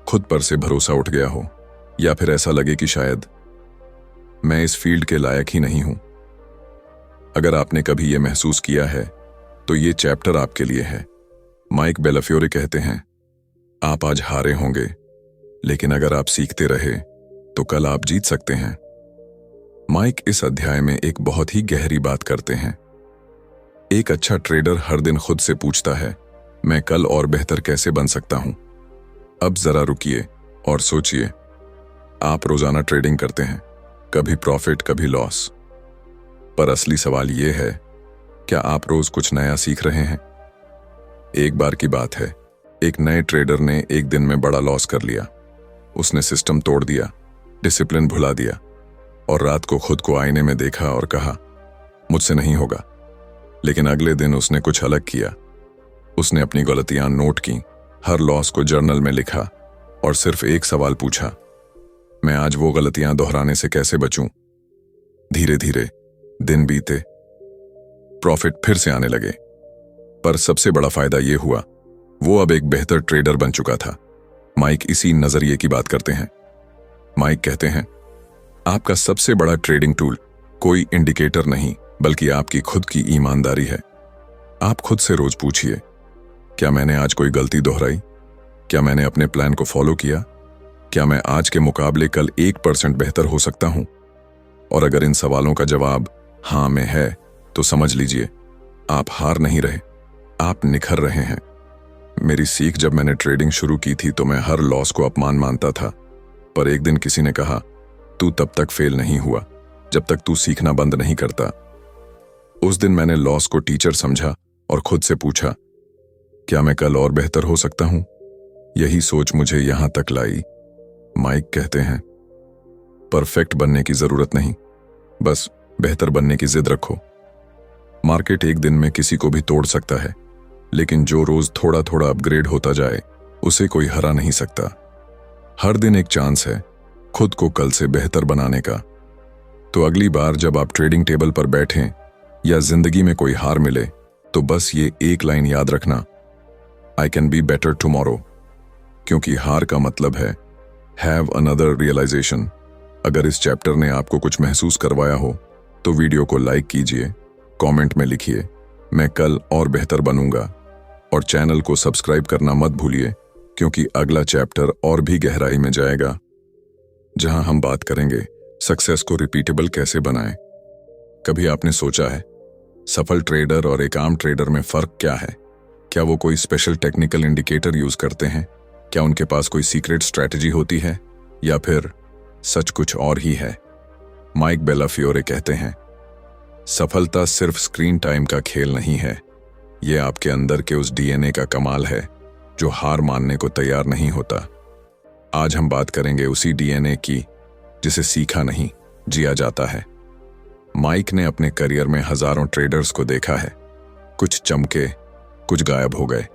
खुद पर से भरोसा उठ गया हो, या फिर ऐसा लगे कि शायद मैं इस फील्ड के लायक ही नहीं हूं। अगर आपने कभी यह महसूस किया है तो ये चैप्टर आपके लिए है। माइक बेलाफियोरे कहते हैं, आप आज हारे होंगे, लेकिन अगर आप सीखते रहे तो कल आप जीत सकते हैं। माइक इस अध्याय में एक बहुत ही गहरी बात करते हैं। एक अच्छा ट्रेडर हर दिन खुद से पूछता है, मैं कल और बेहतर कैसे बन सकता हूं। अब जरा रुकिए और सोचिए, आप रोजाना ट्रेडिंग करते हैं, कभी प्रॉफिट कभी लॉस, पर असली सवाल ये है, क्या आप रोज कुछ नया सीख रहे हैं? एक बार की बात है, एक नए ट्रेडर ने एक दिन में बड़ा लॉस कर लिया। उसने सिस्टम तोड़ दिया, डिसिप्लिन भुला दिया और रात को खुद को आईने में देखा और कहा, मुझसे नहीं होगा। लेकिन अगले दिन उसने कुछ अलग किया। उसने अपनी गलतियां नोट की, हर लॉस को जर्नल में लिखा और सिर्फ एक सवाल पूछा, मैं आज वो गलतियां दोहराने से कैसे बचूं? धीरे धीरे दिन बीते, प्रॉफिट फिर से आने लगे। पर सबसे बड़ा फायदा यह हुआ, वो अब एक बेहतर ट्रेडर बन चुका था। माइक इसी नजरिए की बात करते हैं। माइक कहते हैं, आपका सबसे बड़ा ट्रेडिंग टूल कोई इंडिकेटर नहीं, बल्कि आपकी खुद की ईमानदारी है। आप खुद से रोज पूछिए, क्या मैंने आज कोई गलती दोहराई? क्या मैंने अपने प्लान को फॉलो किया? क्या मैं आज के मुकाबले कल 1% बेहतर हो सकता हूं? और अगर इन सवालों का जवाब हां में है, तो समझ लीजिए आप हार नहीं रहे, आप निखर रहे हैं। मेरी सीख जब मैंने ट्रेडिंग शुरू की थी तो मैं हर लॉस को अपमान मानता था। पर एक दिन किसी ने कहा, तू तब तक फेल नहीं हुआ जब तक तू सीखना बंद नहीं करता। उस दिन मैंने लॉस को टीचर समझा और खुद से पूछा, क्या मैं कल और बेहतर हो सकता हूं? यही सोच मुझे यहां तक लाई। माइक कहते हैं, परफेक्ट बनने की जरूरत नहीं, बस बेहतर बनने की जिद रखो। मार्केट एक दिन में किसी को भी तोड़ सकता है, लेकिन जो रोज थोड़ा थोड़ा अपग्रेड होता जाए, उसे कोई हरा नहीं सकता। हर दिन एक चांस है खुद को कल से बेहतर बनाने का। तो अगली बार जब आप ट्रेडिंग टेबल पर बैठें या जिंदगी में कोई हार मिले, तो बस ये एक लाइन याद रखना, I can be better tomorrow. क्योंकि हार का मतलब है हैव अनदर रियलाइजेशन। अगर इस चैप्टर ने आपको कुछ महसूस करवाया हो तो वीडियो को लाइक कीजिए, कमेंट में लिखिए, मैं कल और बेहतर बनूंगा। और चैनल को सब्सक्राइब करना मत भूलिए, क्योंकि अगला चैप्टर और भी गहराई में जाएगा, जहां हम बात करेंगे सक्सेस को रिपीटेबल कैसे बनाएं। कभी आपने सोचा है, सफल ट्रेडर और एक आम ट्रेडर में फर्क क्या है? क्या वो कोई स्पेशल टेक्निकल इंडिकेटर यूज करते हैं? क्या उनके पास कोई सीक्रेट स्ट्रैटेजी होती है, या फिर सच कुछ और ही है? माइक बेलाफियोरे कहते हैं, सफलता सिर्फ स्क्रीन टाइम का खेल नहीं है, ये आपके अंदर के उस डीएनए का कमाल है जो हार मानने को तैयार नहीं होता। आज हम बात करेंगे उसी डीएनए की जिसे सीखा नहीं, जिया जाता है। माइक ने अपने करियर में हजारों ट्रेडर्स को देखा है। कुछ चमके, कुछ गायब हो गए,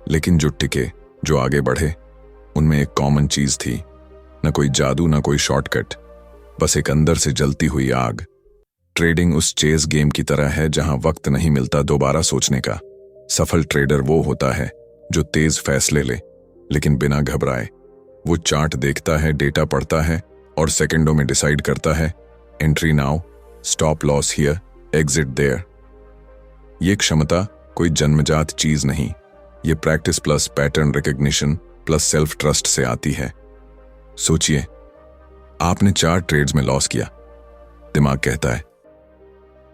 लेकिन जो टिके, जो आगे बढ़े, उनमें एक कॉमन चीज थी। न कोई जादू, न कोई शॉर्टकट, बस एक अंदर से जलती हुई आग। ट्रेडिंग उस चेस गेम की तरह है जहां वक्त नहीं मिलता दोबारा सोचने का। सफल ट्रेडर वो होता है जो तेज फैसले ले, लेकिन बिना घबराए। वो चार्ट देखता है, डेटा पढ़ता है और सेकंडों में डिसाइड करता है, entry now, stop loss here, exit there. ये क्षमता कोई जन्मजात चीज नहीं, ये practice plus pattern recognition plus self trust से आती है। सोचिए, आपने 4 ट्रेड्स में लॉस किया। दिमाग कहता है,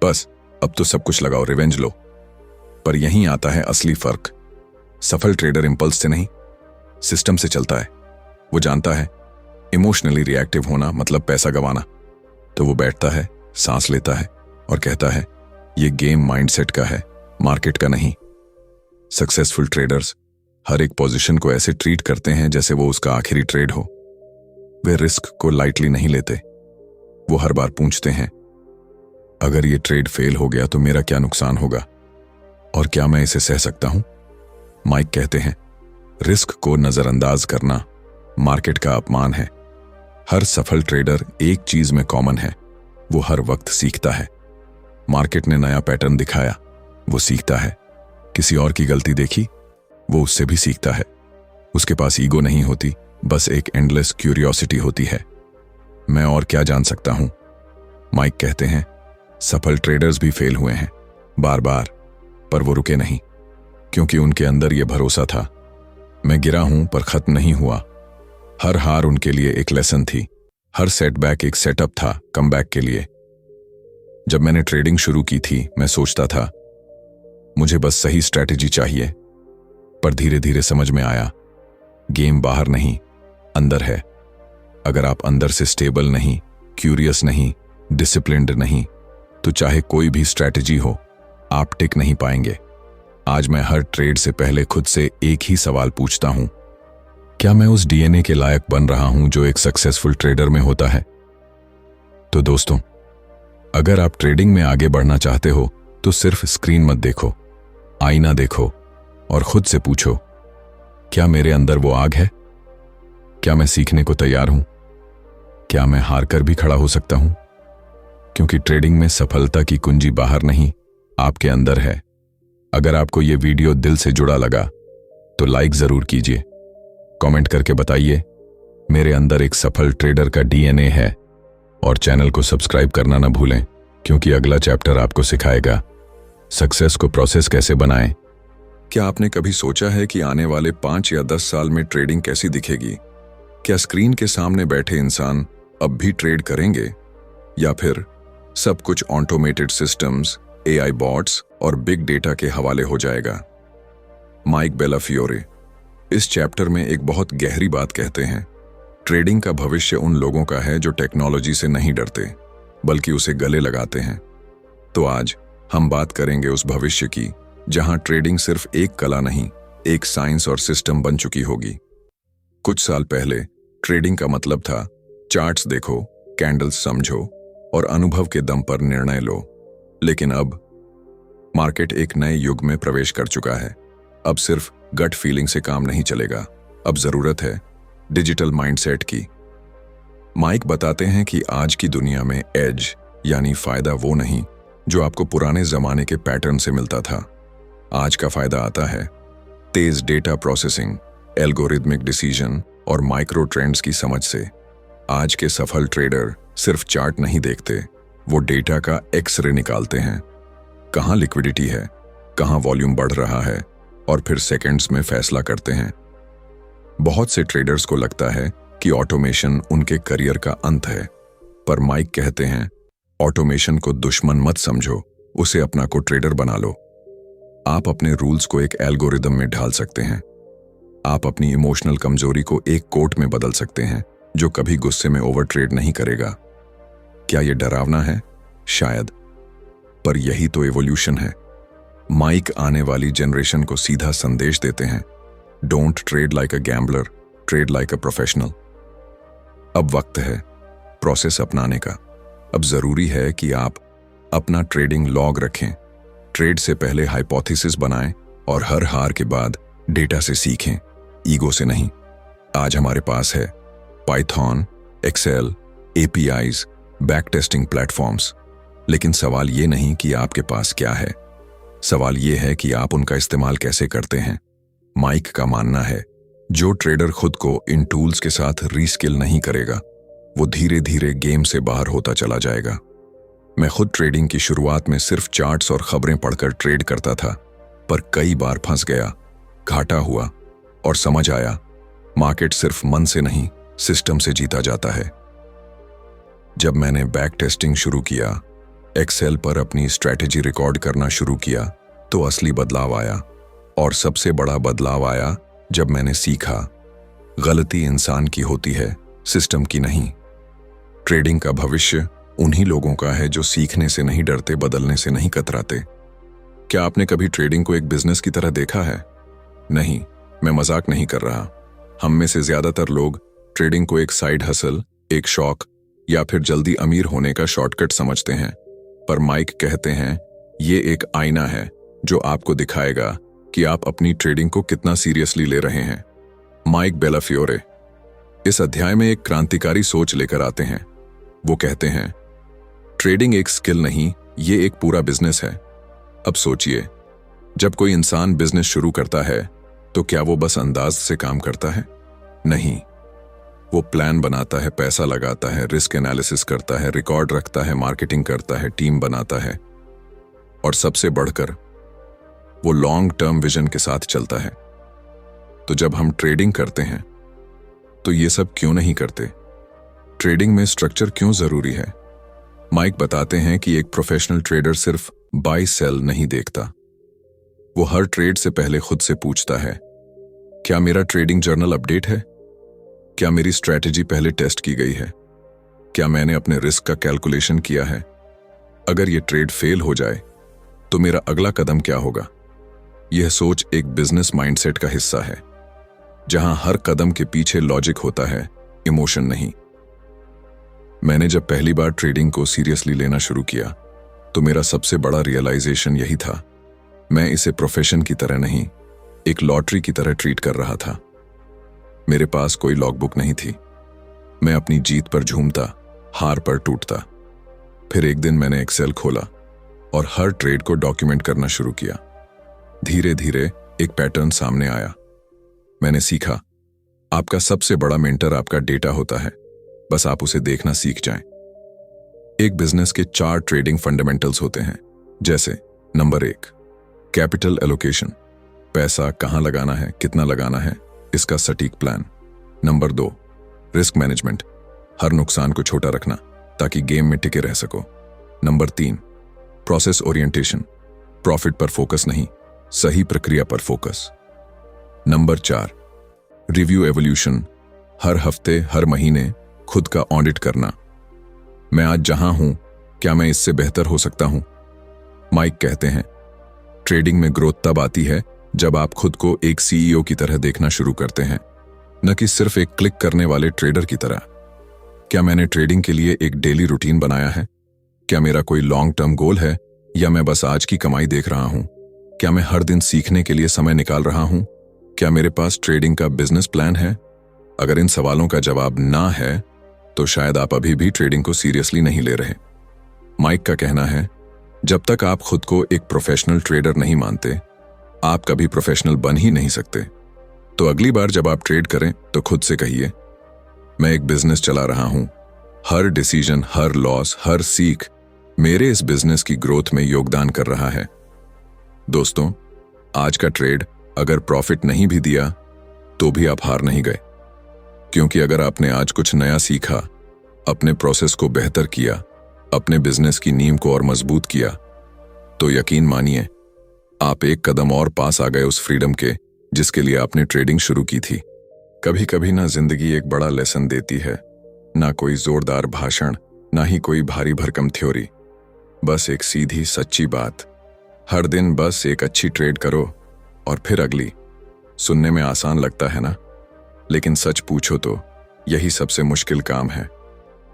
बस अब तो सब कुछ लगाओ, रिवेंज लो। पर यहीं आता है असली फर्क। सफल ट्रेडर इंपल्स से नहीं, सिस्टम से चलता है। वो जानता है इमोशनली रिएक्टिव होना मतलब पैसा गंवाना। तो वो बैठता है, सांस लेता है और कहता है, ये गेम माइंडसेट का है, मार्केट का नहीं। सक्सेसफुल ट्रेडर्स हर एक पोजीशन को ऐसे ट्रीट करते हैं जैसे वो उसका आखिरी ट्रेड हो। वे रिस्क को लाइटली नहीं लेते। वो हर बार पूछते हैं, अगर ये ट्रेड फेल हो गया तो मेरा क्या नुकसान होगा और क्या मैं इसे सह सकता हूं? माइक कहते हैं, रिस्क को नजरअंदाज करना मार्केट का अपमान है। हर सफल ट्रेडर एक चीज में कॉमन है, वो हर वक्त सीखता है। मार्केट ने नया पैटर्न दिखाया, वो सीखता है। किसी और की गलती देखी, वो उससे भी सीखता है। उसके पास ईगो नहीं होती, बस एक एंडलेस क्यूरियोसिटी होती है, मैं और क्या जान सकता हूं। माइक कहते हैं, सफल ट्रेडर्स भी फेल हुए हैं बार बार, पर वो रुके नहीं, क्योंकि उनके अंदर ये भरोसा था, मैं गिरा हूं पर खत्म नहीं हुआ। हर हार उनके लिए एक लेसन थी, हर सेटबैक एक सेटअप था कमबैक के लिए। जब मैंने ट्रेडिंग शुरू की थी, मैं सोचता था मुझे बस सही स्ट्रैटेजी चाहिए, पर धीरे धीरे समझ में आया, गेम बाहर नहीं, अंदर है। अगर आप अंदर से स्टेबल नहीं, क्यूरियस नहीं, डिसिप्लिन्ड नहीं, तो चाहे कोई भी स्ट्रैटेजी हो, आप टिक नहीं पाएंगे। आज मैं हर ट्रेड से पहले खुद से एक ही सवाल पूछता हूं, क्या मैं उस डीएनए के लायक बन रहा हूं जो एक सक्सेसफुल ट्रेडर में होता है? तो दोस्तों, अगर आप ट्रेडिंग में आगे बढ़ना चाहते हो तो सिर्फ स्क्रीन मत देखो, आईना देखो और खुद से पूछो, क्या मेरे अंदर वो आग है? क्या मैं सीखने को तैयार हूं? क्या मैं हार कर भी खड़ा हो सकता हूं? क्योंकि ट्रेडिंग में सफलता की कुंजी बाहर नहीं, आपके अंदर है। अगर आपको यह वीडियो दिल से जुड़ा लगा तो लाइक जरूर कीजिए, कमेंट करके बताइए मेरे अंदर एक सफल ट्रेडर का डीएनए है, और चैनल को सब्सक्राइब करना ना भूलें, क्योंकि अगला चैप्टर आपको सिखाएगा सक्सेस को प्रोसेस कैसे बनाएं। क्या आपने कभी सोचा है कि आने वाले 5 या 10 साल में ट्रेडिंग कैसी दिखेगी? क्या स्क्रीन के सामने बैठे इंसान अब भी ट्रेड करेंगे, या फिर सब कुछ ऑटोमेटेड सिस्टम्स, एआई बॉट्स और बिग डेटा के हवाले हो जाएगा? माइक बेलाफियोरे इस चैप्टर में एक बहुत गहरी बात कहते हैं। ट्रेडिंग का भविष्य उन लोगों का है जो टेक्नोलॉजी से नहीं डरते, बल्कि उसे गले लगाते हैं। तो आज हम बात करेंगे उस भविष्य की जहां ट्रेडिंग सिर्फ एक कला नहीं, एक साइंस और सिस्टम बन चुकी होगी। कुछ साल पहले ट्रेडिंग का मतलब था चार्ट्स देखो, कैंडल्स समझो और अनुभव के दम पर निर्णय लो। लेकिन अब मार्केट एक नए युग में प्रवेश कर चुका है। अब सिर्फ गट फीलिंग से काम नहीं चलेगा, अब जरूरत है डिजिटल माइंडसेट की। माइक बताते हैं कि आज की दुनिया में एज यानी फायदा वो नहीं जो आपको पुराने जमाने के पैटर्न से मिलता था। आज का फायदा आता है तेज डेटा प्रोसेसिंग, एल्गोरिथमिक डिसीजन और माइक्रो ट्रेंड्स की समझ से। आज के सफल ट्रेडर सिर्फ चार्ट नहीं देखते, वो डेटा का एक्सरे निकालते हैं। कहां लिक्विडिटी है, कहां वॉल्यूम बढ़ रहा है, और फिर सेकंड्स में फैसला करते हैं। बहुत से ट्रेडर्स को लगता है कि ऑटोमेशन उनके करियर का अंत है, पर माइक कहते हैं ऑटोमेशन को दुश्मन मत समझो, उसे अपना को ट्रेडर बना लो। आप अपने रूल्स को एक एल्गोरिदम में ढाल सकते हैं। आप अपनी इमोशनल कमजोरी को एक कोट में बदल सकते हैं जो कभी गुस्से में ओवर ट्रेड नहीं करेगा। क्या यह डरावना है? शायद, पर यही तो एवोल्यूशन है। माइक आने वाली जनरेशन को सीधा संदेश देते हैं, don't trade like a gambler, trade like a professional. अब वक्त है प्रोसेस अपनाने का। अब जरूरी है कि आप अपना ट्रेडिंग लॉग रखें, ट्रेड से पहले हाइपोथेसिस बनाएं और हर हार के बाद डेटा से सीखें, ईगो से नहीं। आज हमारे पास है Python, Excel, APIs, back testing platforms. लेकिन सवाल ये नहीं कि आपके पास क्या है, सवाल ये है कि आप उनका इस्तेमाल कैसे करते हैं। माइक का मानना है जो ट्रेडर खुद को इन टूल्स के साथ रीस्किल नहीं करेगा, वो धीरे धीरे गेम से बाहर होता चला जाएगा। मैं खुद ट्रेडिंग की शुरुआत में सिर्फ चार्ट्स और खबरें पढ़कर ट्रेड करता था, पर कई बार फंस गया, घाटा हुआ और समझ आया मार्केट सिर्फ मन से नहीं, सिस्टम से जीता जाता है। जब मैंने बैक टेस्टिंग शुरू किया, एक्सेल पर अपनी स्ट्रैटेजी रिकॉर्ड करना शुरू किया, तो असली बदलाव आया। और सबसे बड़ा बदलाव आया जब मैंने सीखा गलती इंसान की होती है, सिस्टम की नहीं। ट्रेडिंग का भविष्य उन्हीं लोगों का है जो सीखने से नहीं डरते, बदलने से नहीं कतराते। क्या आपने कभी ट्रेडिंग को एक बिजनेस की तरह देखा है? नहीं, मैं मजाक नहीं कर रहा। हम में से ज्यादातर लोग ट्रेडिंग को एक साइड हसल, एक शौक या फिर जल्दी अमीर होने का शॉर्टकट समझते हैं। पर माइक कहते हैं ये एक आईना है जो आपको दिखाएगा कि आप अपनी ट्रेडिंग को कितना सीरियसली ले रहे हैं। माइक बेलाफियोरे इस अध्याय में एक क्रांतिकारी सोच लेकर आते हैं। वो कहते हैं ट्रेडिंग एक स्किल नहीं, ये एक पूरा बिजनेस है। अब सोचिए, जब कोई इंसान बिजनेस शुरू करता है तो क्या वो बस अंदाज से काम करता है? नहीं, वो प्लान बनाता है, पैसा लगाता है, रिस्क एनालिसिस करता है, रिकॉर्ड रखता है, मार्केटिंग करता है, टीम बनाता है, और सबसे बढ़कर वो लॉन्ग टर्म विजन के साथ चलता है। तो जब हम ट्रेडिंग करते हैं तो ये सब क्यों नहीं करते? ट्रेडिंग में स्ट्रक्चर क्यों जरूरी है? माइक बताते हैं कि एक प्रोफेशनल ट्रेडर सिर्फ बाय सेल नहीं देखता, वो हर ट्रेड से पहले खुद से पूछता है, क्या मेरा ट्रेडिंग जर्नल अपडेट है? क्या मेरी स्ट्रैटेजी पहले टेस्ट की गई है? क्या मैंने अपने रिस्क का कैलकुलेशन किया है? अगर ये ट्रेड फेल हो जाए तो मेरा अगला कदम क्या होगा? यह सोच एक बिजनेस माइंडसेट का हिस्सा है, जहां हर कदम के पीछे लॉजिक होता है, इमोशन नहीं। मैंने जब पहली बार ट्रेडिंग को सीरियसली लेना शुरू किया तो मेरा सबसे बड़ा रियलाइजेशन यही था। मैं इसे प्रोफेशन की तरह नहीं, एक लॉटरी की तरह ट्रीट कर रहा था। मेरे पास कोई लॉगबुक नहीं थी। मैं अपनी जीत पर झूमता, हार पर टूटता। फिर एक दिन मैंने एक्सेल खोला और हर ट्रेड को डॉक्यूमेंट करना शुरू किया। धीरे धीरे एक पैटर्न सामने आया। मैंने सीखा, आपका सबसे बड़ा मेंटर आपका डेटा होता है, बस आप उसे देखना सीख जाएं। एक बिजनेस के 4 ट्रेडिंग फंडामेंटल्स होते हैं, जैसे नंबर 1 कैपिटल एलोकेशन, पैसा कहां लगाना है, कितना लगाना है, इसका सटीक प्लान। नंबर 2 रिस्क मैनेजमेंट, हर नुकसान को छोटा रखना ताकि गेम में टिके रह सको। नंबर 3 प्रोसेस ओरिएंटेशन, प्रॉफिट पर फोकस नहीं, सही प्रक्रिया पर फोकस। नंबर 4 रिव्यू एवोल्यूशन, हर हफ्ते हर महीने खुद का ऑडिट करना। मैं आज जहां हूं, क्या मैं इससे बेहतर हो सकता हूं? माइक कहते हैं, ट्रेडिंग में ग्रोथ तब आती है जब आप खुद को एक सीईओ की तरह देखना शुरू करते हैं, न कि सिर्फ एक क्लिक करने वाले ट्रेडर की तरह। क्या मैंने ट्रेडिंग के लिए एक डेली रूटीन बनाया है? क्या मेरा कोई लॉन्ग टर्म गोल है, या मैं बस आज की कमाई देख रहा हूं? क्या मैं हर दिन सीखने के लिए समय निकाल रहा हूं? क्या मेरे पास ट्रेडिंग का बिजनेस प्लान है? अगर इन सवालों का जवाब ना है तो शायद आप अभी भी ट्रेडिंग को सीरियसली नहीं ले रहे। माइक का कहना है, जब तक आप खुद को एक प्रोफेशनल ट्रेडर नहीं मानते, आप कभी प्रोफेशनल बन ही नहीं सकते। तो अगली बार जब आप ट्रेड करें तो खुद से कहिए, मैं एक बिजनेस चला रहा हूं। हर डिसीजन, हर लॉस, हर सीख मेरे इस बिजनेस की ग्रोथ में योगदान कर रहा है। दोस्तों, आज का ट्रेड अगर प्रॉफिट नहीं भी दिया तो भी आप हार नहीं गए, क्योंकि अगर आपने आज कुछ नया सीखा, अपने प्रोसेस को बेहतर किया, अपने बिजनेस की नींव को और मजबूत किया, तो यकीन मानिए आप एक कदम और पास आ गए उस फ्रीडम के जिसके लिए आपने ट्रेडिंग शुरू की थी। कभी कभी ना जिंदगी एक बड़ा लेसन देती है, ना कोई जोरदार भाषण, ना ही कोई भारी भरकम थ्योरी, बस एक सीधी सच्ची बात। हर दिन बस एक अच्छी ट्रेड करो और फिर अगली। सुनने में आसान लगता है ना, लेकिन सच पूछो तो यही सबसे मुश्किल काम है।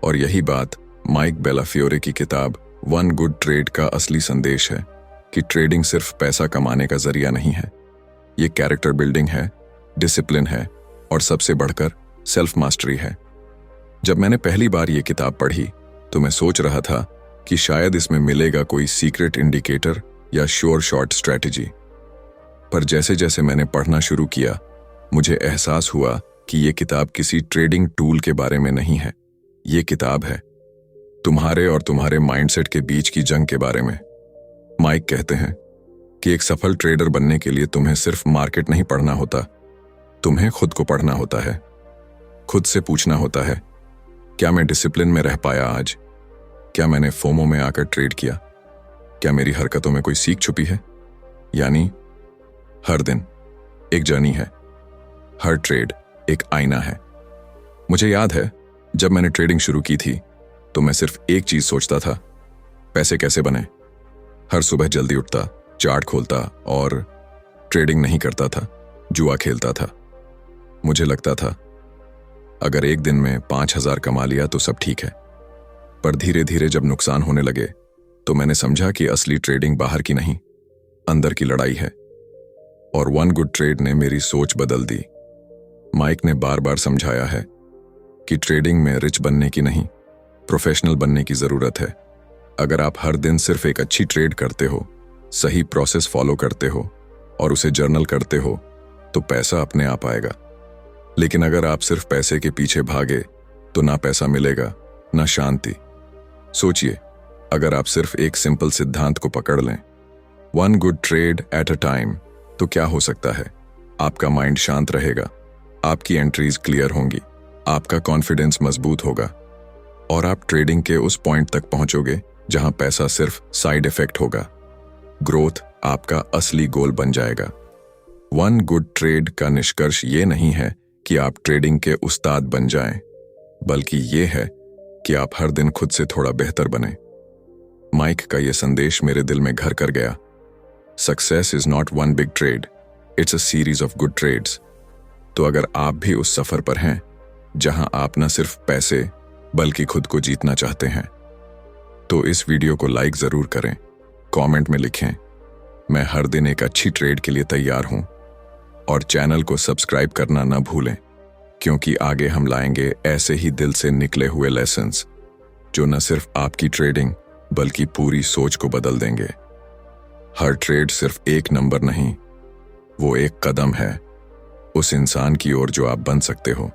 और यही बात माइक बेलाफियोरे की किताब वन गुड ट्रेड का असली संदेश है, कि ट्रेडिंग सिर्फ पैसा कमाने का जरिया नहीं है। ये कैरेक्टर बिल्डिंग है, डिसिप्लिन है और सबसे बढ़कर सेल्फ मास्टरी है। जब मैंने पहली बार ये किताब पढ़ी तो मैं सोच रहा था कि शायद इसमें मिलेगा कोई सीक्रेट इंडिकेटर या श्योर शॉट स्ट्रैटेजी। पर जैसे जैसे मैंने पढ़ना शुरू किया, मुझे एहसास हुआ कि ये किताब किसी ट्रेडिंग टूल के बारे में नहीं है। ये किताब है तुम्हारे और तुम्हारे माइंडसेट के बीच की जंग के बारे में। माइक कहते हैं कि एक सफल ट्रेडर बनने के लिए तुम्हें सिर्फ मार्केट नहीं पढ़ना होता, तुम्हें खुद को पढ़ना होता है। खुद से पूछना होता है, क्या मैं डिसिप्लिन में रह पाया आज? क्या मैंने फोमो में आकर ट्रेड किया? क्या मेरी हरकतों में कोई सीख छुपी है? यानी हर दिन एक जर्नी है, हर ट्रेड एक आईना है। मुझे याद है जब मैंने ट्रेडिंग शुरू की थी तो मैं सिर्फ एक चीज सोचता था, पैसे कैसे बने। हर सुबह जल्दी उठता, चार्ट खोलता और ट्रेडिंग नहीं करता था, जुआ खेलता था। मुझे लगता था अगर एक दिन में 5,000 कमा लिया तो सब ठीक है। पर धीरे धीरे जब नुकसान होने लगे तो मैंने समझा कि असली ट्रेडिंग बाहर की नहीं, अंदर की लड़ाई है। और वन गुड ट्रेड ने मेरी सोच बदल दी। माइक ने बार बार समझाया है कि ट्रेडिंग में रिच बनने की नहीं, प्रोफेशनल बनने की जरूरत है। अगर आप हर दिन सिर्फ एक अच्छी ट्रेड करते हो, सही प्रोसेस फॉलो करते हो और उसे जर्नल करते हो, तो पैसा अपने आप आएगा। लेकिन अगर आप सिर्फ पैसे के पीछे भागे तो ना पैसा मिलेगा, ना शांति। सोचिए, अगर आप सिर्फ एक सिंपल सिद्धांत को पकड़ लें, one good trade at a time, तो क्या हो सकता है? आपका माइंड शांत रहेगा, आपकी एंट्रीज क्लियर होंगी, आपका कॉन्फिडेंस मजबूत होगा और आप ट्रेडिंग के उस पॉइंट तक पहुंचोगे जहां पैसा सिर्फ साइड इफेक्ट होगा। ग्रोथ आपका असली गोल बन जाएगा। वन गुड ट्रेड का निष्कर्ष ये नहीं है कि आप ट्रेडिंग के उस्ताद बन जाएं, बल्कि ये है कि आप हर दिन खुद से थोड़ा बेहतर बने। माइक का यह संदेश मेरे दिल में घर कर गया। Success is not one big trade, it's a series of good trades. तो अगर आप भी उस सफर पर हैं जहां आप न सिर्फ पैसे बल्कि खुद को जीतना चाहते हैं, तो इस वीडियो को लाइक जरूर करें, कमेंट में लिखें मैं हर दिन एक अच्छी ट्रेड के लिए तैयार हूं, और चैनल को सब्सक्राइब करना न भूलें, क्योंकि आगे हम लाएंगे ऐसे ही दिल से निकले हुए लेसन्स जो न सिर्फ आपकी ट्रेडिंग बल्कि पूरी सोच को बदल देंगे। हर ट्रेड सिर्फ एक नंबर नहीं, वो एक कदम है उस इंसान की ओर जो आप बन सकते हो।